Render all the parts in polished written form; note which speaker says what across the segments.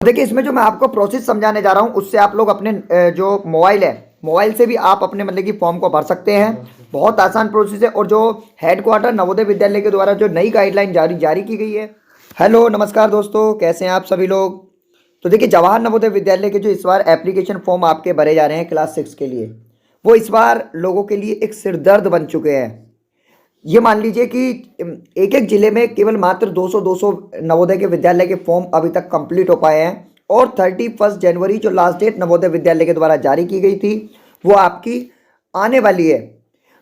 Speaker 1: देखिए इसमें जो मैं आपको प्रोसेस समझाने जा रहा हूँ उससे आप लोग अपने जो मोबाइल है मोबाइल से भी आप अपने मतलब कि फॉर्म को भर सकते हैं। बहुत आसान प्रोसेस है और जो हेडक्वार्टर नवोदय विद्यालय के द्वारा जो नई गाइडलाइन जारी जारी की गई है। हेलो नमस्कार दोस्तों, कैसे हैं आप सभी लोग। तो देखिए जवाहर नवोदय विद्यालय के जो इस बार एप्लीकेशन फॉर्म आपके भरे जा रहे हैं क्लास 6 के लिए, वो इस बार लोगों के लिए एक सिरदर्द बन चुके हैं। ये मान लीजिए कि एक एक जिले में केवल मात्र 200 नवोदय के विद्यालय के फॉर्म अभी तक कंप्लीट हो पाए हैं और 31 जनवरी जो लास्ट डेट नवोदय विद्यालय के द्वारा जारी की गई थी वो आपकी आने वाली है।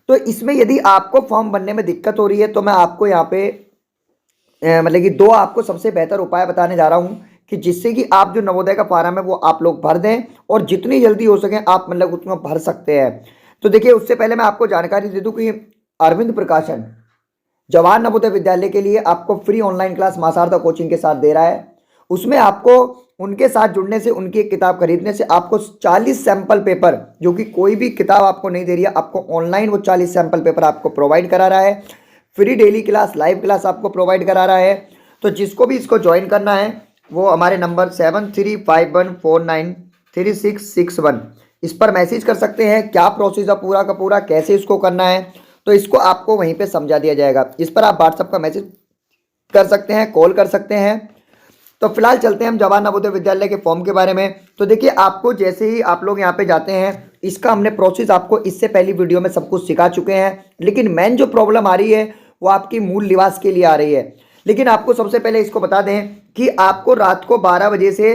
Speaker 1: तो इसमें यदि आपको फॉर्म भरने में दिक्कत हो रही है तो मैं आपको यहाँ पे मतलब कि दो आपको सबसे बेहतर उपाय बताने जा रहा हूँ कि जिससे कि आप जो नवोदय का फॉर्म है वो आप लोग भर दें और जितनी जल्दी हो सके आप मतलब उसमें भर सकते हैं। तो देखिए उससे पहले मैं आपको जानकारी दे दूँ कि अरविंद प्रकाशन जवाहर नवोदय विद्यालय के लिए आपको फ्री ऑनलाइन क्लास मां शारदा कोचिंग के साथ दे रहा है। उसमें आपको उनके साथ जुड़ने से, उनकी एक किताब खरीदने से आपको 40 सैंपल पेपर, जो कि कोई भी किताब आपको नहीं दे रही है, आपको ऑनलाइन वो 40 सैंपल पेपर आपको प्रोवाइड करा रहा है। Free daily class, live class आपको प्रोवाइड करा रहा है। तो जिसको भी इसको ज्वाइन करना है वो हमारे नंबर 7351493661 इस पर मैसेज कर सकते हैं। क्या प्रोसेस है पूरा का पूरा, कैसे इसको करना है, तो इसको आपको वहीं पे समझा दिया जाएगा। इस पर आप व्हाट्सएप का मैसेज कर सकते हैं, कॉल कर सकते हैं। तो फिलहाल चलते हैं हम जवाहर नवोदय विद्यालय के फॉर्म के बारे में। तो देखिए आपको जैसे ही आप लोग यहाँ पे जाते हैं, इसका हमने प्रोसेस आपको इससे पहली वीडियो में सब कुछ सिखा चुके हैं, लेकिन मेन जो प्रॉब्लम आ रही है वो आपकी मूल निवास के लिए आ रही है। लेकिन आपको सबसे पहले इसको बता दें कि आपको रात को 12 बजे से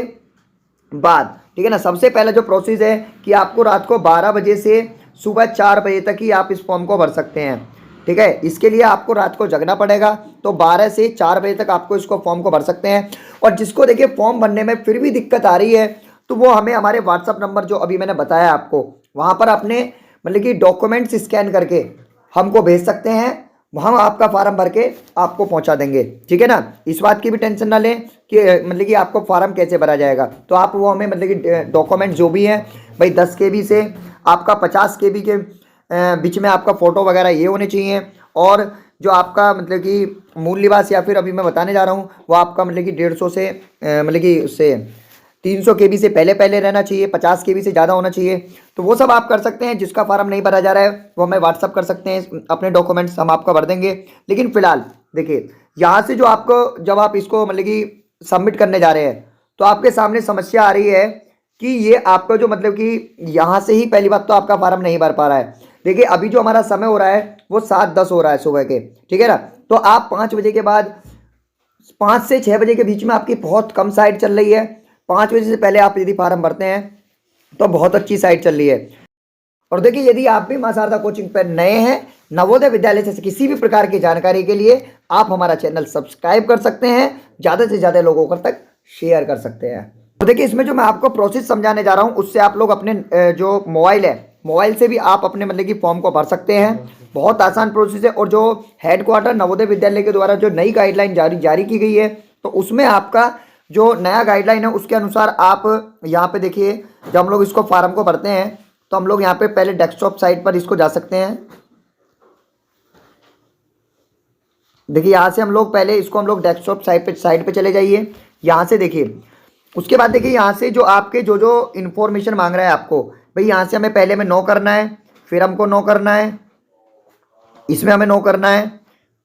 Speaker 1: बाद, ठीक है ना, सबसे पहला जो प्रोसेस है कि आपको रात को 12 बजे से सुबह 4 बजे तक ही आप इस फॉर्म को भर सकते हैं। ठीक है, इसके लिए आपको रात को जगना पड़ेगा। तो 12 से 4 बजे तक आपको इसको फॉर्म को भर सकते हैं। और जिसको देखिए फॉर्म भरने में फिर भी दिक्कत आ रही है तो वो हमें हमारे व्हाट्सअप नंबर जो अभी मैंने बताया आपको, वहाँ पर अपने मतलब कि डॉक्यूमेंट्स स्कैन करके हमको भेज सकते हैं। हम आपका फार्म भर के आपको पहुंचा देंगे, ठीक है ना। इस बात की भी टेंशन ना लें कि मतलब कि आपको फार्म कैसे भरा जाएगा। तो आप वो हमें मतलब कि डॉक्यूमेंट जो भी हैं भाई 10 KB से आपका 50 KB के बीच में आपका फ़ोटो वगैरह ये होने चाहिए। और जो आपका मतलब कि मूल निवास या फिर अभी मैं बताने जा रहा हूँ वो आपका मतलब कि 150 से मतलब कि उससे 300 KB से पहले पहले रहना चाहिए, 50 KB से ज़्यादा होना चाहिए। तो वो सब आप कर सकते हैं। जिसका फार्म नहीं भरा जा रहा है वो हमें व्हाट्सअप कर सकते हैं, अपने डॉक्यूमेंट्स हम आपका भर देंगे। लेकिन फिलहाल देखिए यहाँ से जो आपको जब आप इसको मतलब कि सबमिट करने जा रहे हैं तो आपके सामने समस्या आ रही है कि ये आपका जो मतलब कि यहाँ से ही पहली बात तो आपका फार्म नहीं भर पा रहा है। देखिए अभी जो हमारा समय हो रहा है वो 7:10 हो रहा है सुबह के, ठीक है ना। तो आप 5 बजे के बाद 5 से 6 बजे के बीच में आपकी बहुत कम साइट चल रही है। 5 बजे से पहले आप यदि फार्म भरते हैं तो बहुत अच्छी साइट चल रही है। और देखिए यदि आप भी मां शारदा कोचिंग पर नए हैं, नवोदय विद्यालय से किसी भी प्रकार की जानकारी के लिए आप हमारा चैनल सब्सक्राइब कर सकते हैं, ज़्यादा से ज़्यादा लोगों तक शेयर कर सकते हैं। तो देखिए इसमें जो मैं आपको प्रोसेस समझाने जा रहा हूँ उससे आप लोग अपने जो मोबाइल है मोबाइल से भी आप अपने मतलब कि फॉर्म को भर सकते हैं। बहुत आसान प्रोसेस है और जो हेडक्वार्टर नवोदय विद्यालय के द्वारा जो नई गाइडलाइन जारी की गई है तो उसमें आपका जो नया गाइडलाइन है उसके अनुसार आप यहाँ पे देखिए जब हम लोग इसको फार्म को भरते हैं तो हम लोग यहाँ पे पहले डेस्कटॉप साइट पर इसको जा सकते हैं। देखिए यहाँ से हम लोग पहले इसको हम लोग डेस्कटॉप साइट पे चले जाइए। यहाँ से देखिए उसके बाद देखिए यहाँ से जो आपके जो जो इन्फॉर्मेशन मांग रहा है आपको, भाई यहाँ से हमें पहले में नो करना है, फिर हमको नो करना है, इसमें हमें नो करना है,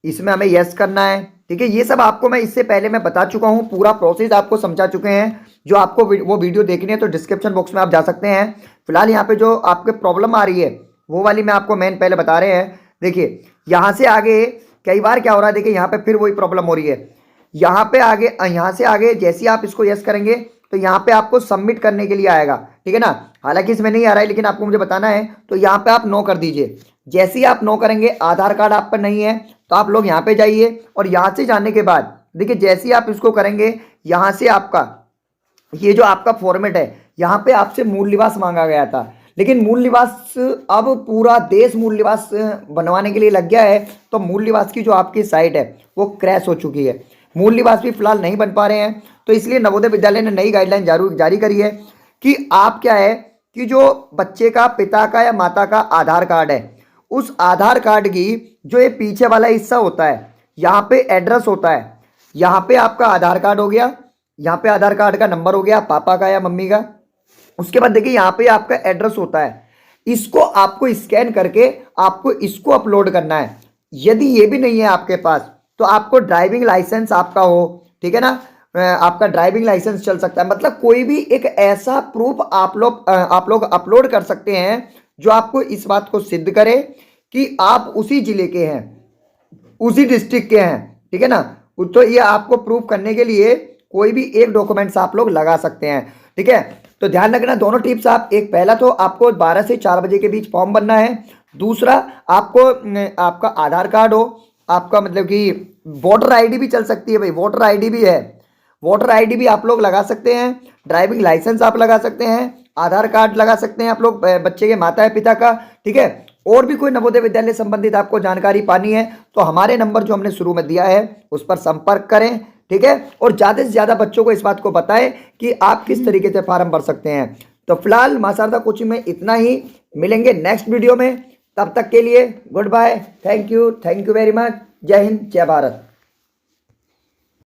Speaker 1: इसमें हमें यस करना है। ठीक है, ये सब आपको मैं इससे पहले मैं बता चुका हूँ, पूरा प्रोसेस आपको समझा चुके हैं। जो आपको वो वीडियो देखनी है तो डिस्क्रिप्शन बॉक्स में आप जा सकते हैं। फिलहाल यहाँ पे जो आपके प्रॉब्लम आ रही है वो वाली मैं आपको मेन पहले बता रहे हैं। देखिए यहाँ से आगे कई बार क्या हो रहा है, देखिए यहाँ पे फिर वही प्रॉब्लम हो रही है। यहाँ पे आगे, यहाँ से आगे जैसे ही आप इसको यस करेंगे तो यहाँ पे आपको सबमिट करने के लिए आएगा, ठीक है ना। हालांकि इसमें नहीं आ रहा है लेकिन आपको मुझे बताना है तो यहाँ पे आप नो कर दीजिए। जैसे ही आप नो करेंगे, आधार कार्ड आप पर नहीं है तो आप लोग यहाँ पे जाइए और यहाँ से जाने के बाद देखिए जैसे ही आप इसको करेंगे यहाँ से आपका ये जो आपका फॉर्मेट है यहाँ पे आपसे मूल निवास मांगा गया था, लेकिन मूल निवास अब पूरा देश मूल निवास बनवाने के लिए लग गया है। तो मूल निवास की जो आपकी साइट है वो क्रैश हो चुकी है, मूल निवास भी फिलहाल नहीं बन पा रहे हैं। तो इसलिए नवोदय विद्यालय ने नई गाइडलाइन जारी करी है कि आप क्या है कि जो बच्चे का पिता का या माता का आधार कार्ड है उस आधार कार्ड की जो ये पीछे वाला हिस्सा होता है यहाँ पे एड्रेस होता है, यहाँ पे आपका आधार कार्ड हो गया, यहाँ पे आधार कार्ड का नंबर हो गया पापा का या मम्मी का। उसके बाद देखिए यहाँ पे आपका एड्रेस होता है, इसको आपको स्कैन करके आपको इसको अपलोड करना है। यदि ये भी नहीं है आपके पास तो आपको ड्राइविंग लाइसेंस आपका हो, ठीक है ना, आपका ड्राइविंग लाइसेंस चल सकता है। मतलब कोई भी एक ऐसा प्रूफ आप लोग अपलोड कर सकते हैं जो आपको इस बात को सिद्ध करे कि आप उसी जिले के हैं, उसी डिस्ट्रिक्ट के हैं, ठीक है ना। तो ये आपको प्रूफ करने के लिए कोई भी एक डॉक्यूमेंट्स आप लोग लगा सकते हैं, ठीक है। तो ध्यान रखना दोनों टिप्स आप, एक पहला तो आपको 12 से 4 बजे के बीच फॉर्म भरना है। दूसरा आपको आपका आधार कार्ड हो, आपका मतलब कि वोटर आईडी भी चल सकती है भाई, वोटर आईडी भी है, वोटर आईडी भी आप लोग लगा सकते हैं। ड्राइविंग लाइसेंस आप लगा सकते हैं, आधार कार्ड लगा सकते हैं आप लोग बच्चे के माता पिता का, ठीक है। और भी कोई नवोदय विद्यालय संबंधित आपको जानकारी पानी है तो हमारे नंबर जो हमने शुरू में दिया है उस पर संपर्क करें, ठीक है। और ज़्यादा से ज़्यादा बच्चों को इस बात को बताएं कि आप किस तरीके से फॉर्म भर सकते हैं। तो फिलहाल मां शारदा कोचिंग में इतना ही, मिलेंगे नेक्स्ट वीडियो में, तब तक के लिए good bye, thank you very much, जय हिंद जय भारत।